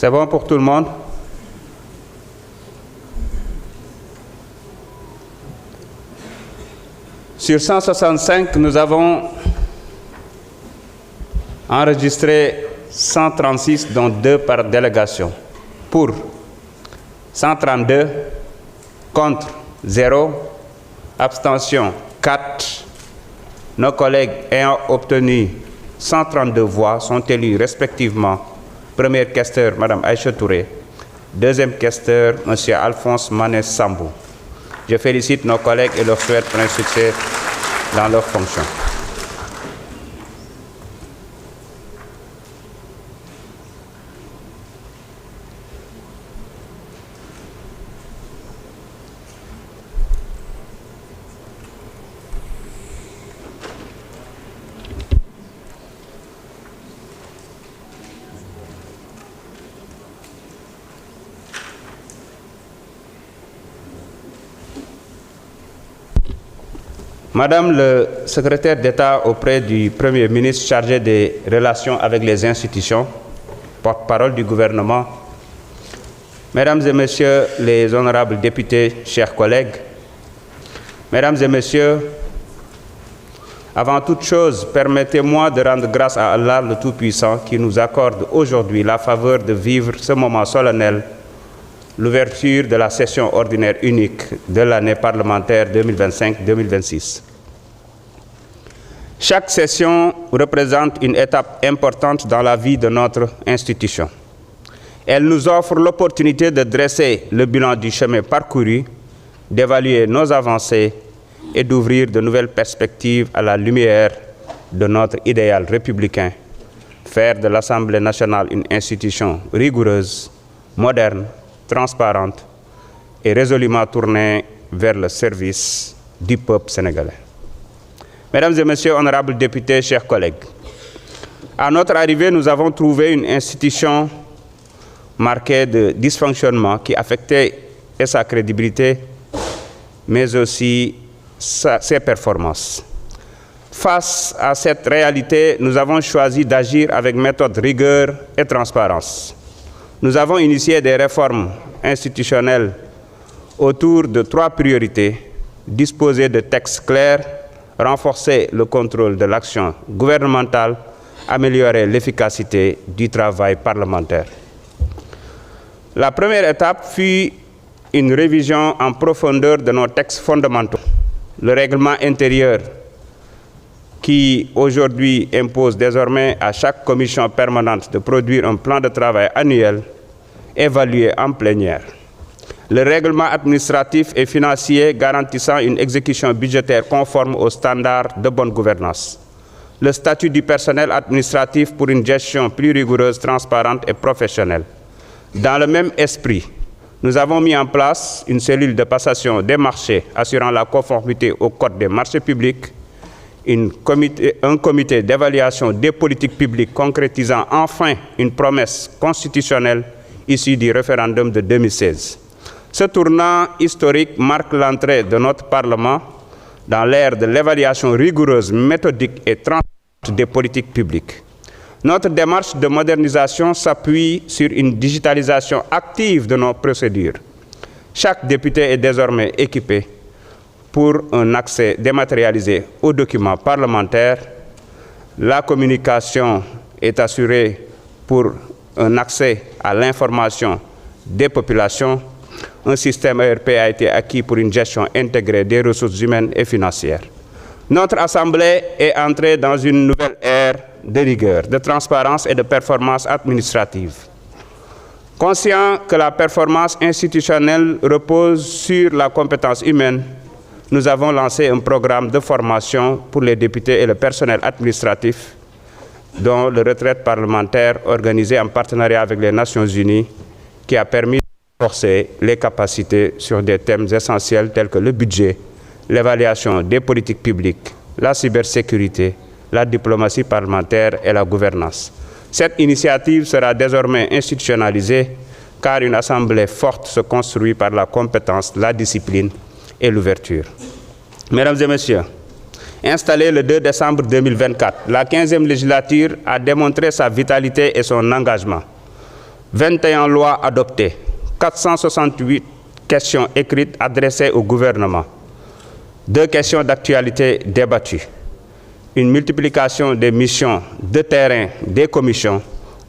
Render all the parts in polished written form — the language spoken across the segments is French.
C'est bon pour tout le monde? Sur 165, nous avons enregistré 136, dont 2 par délégation. Pour 132, contre 0, abstention 4. Nos collègues ayant obtenu 132 voix sont élus respectivement premier questeur, Mme Aïcha Touré, deuxième questeur, M. Alphonse Mané Sambou. Je félicite nos collègues et leur souhaite plein succès dans leurs fonctions. Madame le secrétaire d'État auprès du Premier ministre chargé des relations avec les institutions, porte-parole du gouvernement, Mesdames et Messieurs les honorables députés, chers collègues, Mesdames et Messieurs, avant toute chose, permettez-moi de rendre grâce à Allah le Tout-Puissant qui nous accorde aujourd'hui la faveur de vivre ce moment solennel, l'ouverture de la session ordinaire unique de l'année parlementaire 2025-2026. Chaque session représente une étape importante dans la vie de notre institution. Elle nous offre l'opportunité de dresser le bilan du chemin parcouru, d'évaluer nos avancées et d'ouvrir de nouvelles perspectives à la lumière de notre idéal républicain, faire de l'Assemblée nationale une institution rigoureuse, moderne, transparente et résolument tournée vers le service du peuple sénégalais. Mesdames et Messieurs, honorables députés, chers collègues, à notre arrivée, nous avons trouvé une institution marquée de dysfonctionnement qui affectait sa crédibilité, mais aussi ses performances. Face à cette réalité, nous avons choisi d'agir avec méthode, rigueur et transparence. Nous avons initié des réformes institutionnelles autour de 3 priorités: disposer de textes clairs, renforcer le contrôle de l'action gouvernementale, améliorer l'efficacité du travail parlementaire. La première étape fut une révision en profondeur de nos textes fondamentaux. Le règlement intérieur qui aujourd'hui impose désormais à chaque commission permanente de produire un plan de travail annuel évalué en plénière. Le règlement administratif et financier garantissant une exécution budgétaire conforme aux standards de bonne gouvernance. Le statut du personnel administratif pour une gestion plus rigoureuse, transparente et professionnelle. Dans le même esprit, nous avons mis en place une cellule de passation des marchés assurant la conformité au Code des marchés publics, un comité d'évaluation des politiques publiques concrétisant enfin une promesse constitutionnelle issue du référendum de 2016. Ce tournant historique marque l'entrée de notre Parlement dans l'ère de l'évaluation rigoureuse, méthodique et transparente des politiques publiques. Notre démarche de modernisation s'appuie sur une digitalisation active de nos procédures. Chaque député est désormais équipé pour un accès dématérialisé aux documents parlementaires. La communication est assurée pour un accès à l'information des populations. Un système ERP a été acquis pour une gestion intégrée des ressources humaines et financières. Notre Assemblée est entrée dans une nouvelle ère de rigueur, de transparence et de performance administrative. Conscient que la performance institutionnelle repose sur la compétence humaine, nous avons lancé un programme de formation pour les députés et le personnel administratif, dont le retraite parlementaire organisé en partenariat avec les Nations Unies, qui a permis de renforcer les capacités sur des thèmes essentiels tels que le budget, l'évaluation des politiques publiques, la cybersécurité, la diplomatie parlementaire et la gouvernance. Cette initiative sera désormais institutionnalisée car une assemblée forte se construit par la compétence, la discipline et l'ouverture. Mesdames et Messieurs, installée le 2 décembre 2024, la 15e législature a démontré sa vitalité et son engagement. 21 lois adoptées, 468 questions écrites adressées au gouvernement, 2 questions d'actualité débattues, une multiplication des missions de terrain des commissions,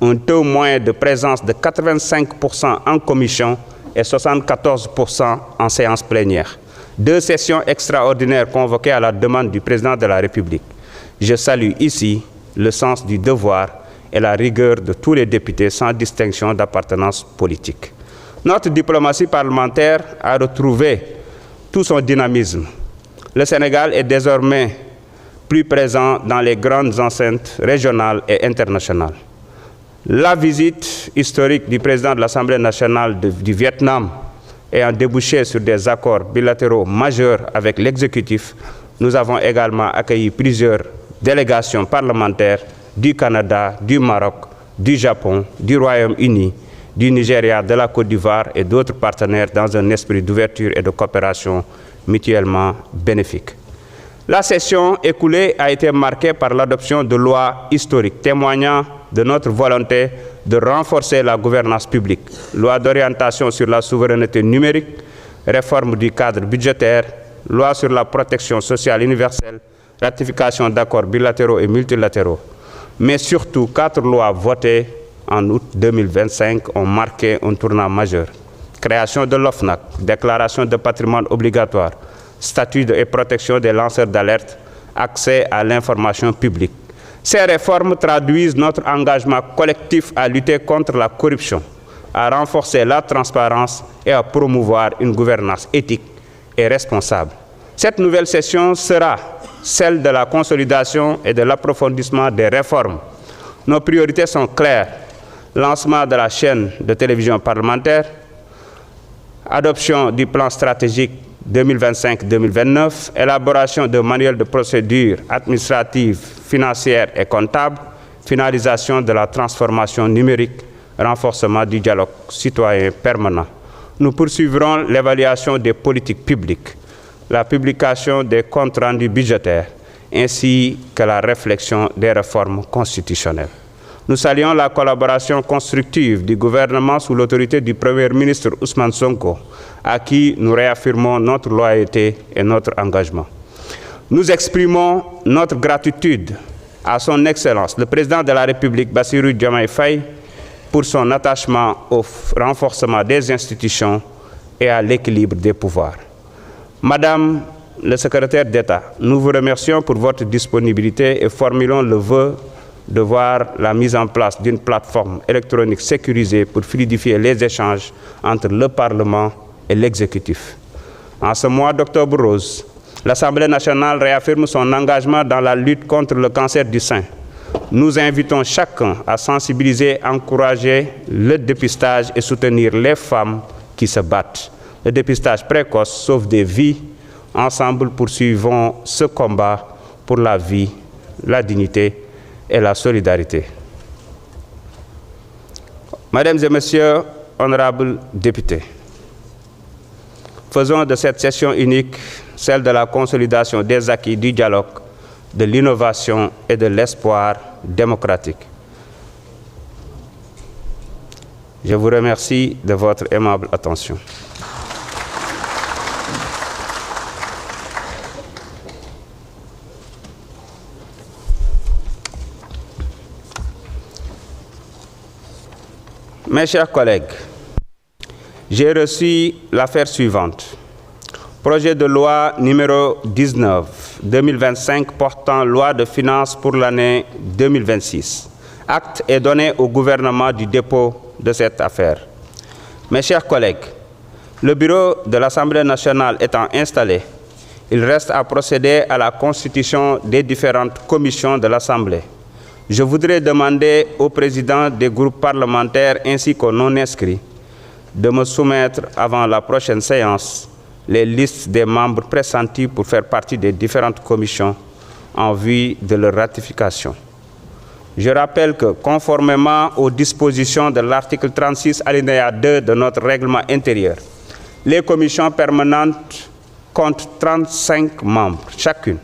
un taux moyen de présence de 85% en commission et 74% en séance plénière. 2 sessions extraordinaires convoquées à la demande du président de la République. Je salue ici le sens du devoir et la rigueur de tous les députés sans distinction d'appartenance politique. Notre diplomatie parlementaire a retrouvé tout son dynamisme. Le Sénégal est désormais plus présent dans les grandes enceintes régionales et internationales. La visite historique du président de l'Assemblée nationale du Vietnam ayant débouché sur des accords bilatéraux majeurs avec l'exécutif, nous avons également accueilli plusieurs délégations parlementaires du Canada, du Maroc, du Japon, du Royaume-Uni, du Nigeria, de la Côte d'Ivoire et d'autres partenaires dans un esprit d'ouverture et de coopération mutuellement bénéfique. La session écoulée a été marquée par l'adoption de lois historiques témoignant de notre volonté de renforcer la gouvernance publique. Loi d'orientation sur la souveraineté numérique, réforme du cadre budgétaire, loi sur la protection sociale universelle, ratification d'accords bilatéraux et multilatéraux. Mais surtout, 4 lois votées en août 2025 ont marqué un tournant majeur. Création de l'OFNAC, déclaration de patrimoine obligatoire, statut et protection des lanceurs d'alerte, accès à l'information publique. Ces réformes traduisent notre engagement collectif à lutter contre la corruption, à renforcer la transparence et à promouvoir une gouvernance éthique et responsable. Cette nouvelle session sera celle de la consolidation et de l'approfondissement des réformes. Nos priorités sont claires. Lancement de la chaîne de télévision parlementaire, adoption du plan stratégique 2025-2029, élaboration de manuels de procédure administrative, financière et comptable, finalisation de la transformation numérique, renforcement du dialogue citoyen permanent. Nous poursuivrons l'évaluation des politiques publiques, la publication des comptes rendus budgétaires, ainsi que la réflexion des réformes constitutionnelles. Nous saluons la collaboration constructive du gouvernement sous l'autorité du Premier ministre Ousmane Sonko, à qui nous réaffirmons notre loyauté et notre engagement. Nous exprimons notre gratitude à son Excellence, le Président de la République, Bassirou Diomaye Faye, pour son attachement au renforcement des institutions et à l'équilibre des pouvoirs. Madame le secrétaire d'État, nous vous remercions pour votre disponibilité et formulons le vœu de voir la mise en place d'une plateforme électronique sécurisée pour fluidifier les échanges entre le Parlement et l'exécutif. En ce mois d'octobre rose, l'Assemblée nationale réaffirme son engagement dans la lutte contre le cancer du sein. Nous invitons chacun à sensibiliser, encourager le dépistage et soutenir les femmes qui se battent. Le dépistage précoce sauve des vies. Ensemble, poursuivons ce combat pour la vie, la dignité et la solidarité. Mesdames et Messieurs, honorables députés, faisons de cette session unique celle de la consolidation des acquis du dialogue, de l'innovation et de l'espoir démocratique. Je vous remercie de votre aimable attention. Mes chers collègues, j'ai reçu l'affaire suivante. Projet de loi numéro 19/2025 portant loi de finances pour l'année 2026. Acte est donné au gouvernement du dépôt de cette affaire. Mes chers collègues, le bureau de l'Assemblée nationale étant installé, il reste à procéder à la constitution des différentes commissions de l'Assemblée. Je voudrais demander aux présidents des groupes parlementaires ainsi qu'aux non-inscrits de me soumettre avant la prochaine séance les listes des membres pressentis pour faire partie des différentes commissions en vue de leur ratification. Je rappelle que, conformément aux dispositions de l'article 36 alinéa 2 de notre règlement intérieur, les commissions permanentes comptent 35 membres chacune,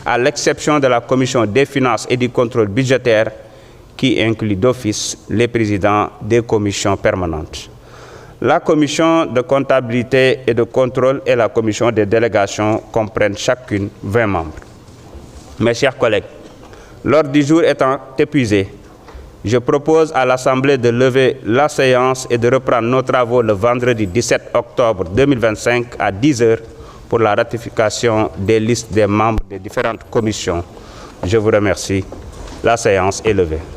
à l'exception de la commission des finances et du contrôle budgétaire, qui inclut d'office les présidents des commissions permanentes. La commission de comptabilité et de contrôle et la commission des délégations comprennent chacune 20 membres. Mes chers collègues, l'ordre du jour étant épuisé, je propose à l'Assemblée de lever la séance et de reprendre nos travaux le vendredi 17 octobre 2025 à 10 h pour la ratification des listes des membres des différentes commissions. Je vous remercie. La séance est levée.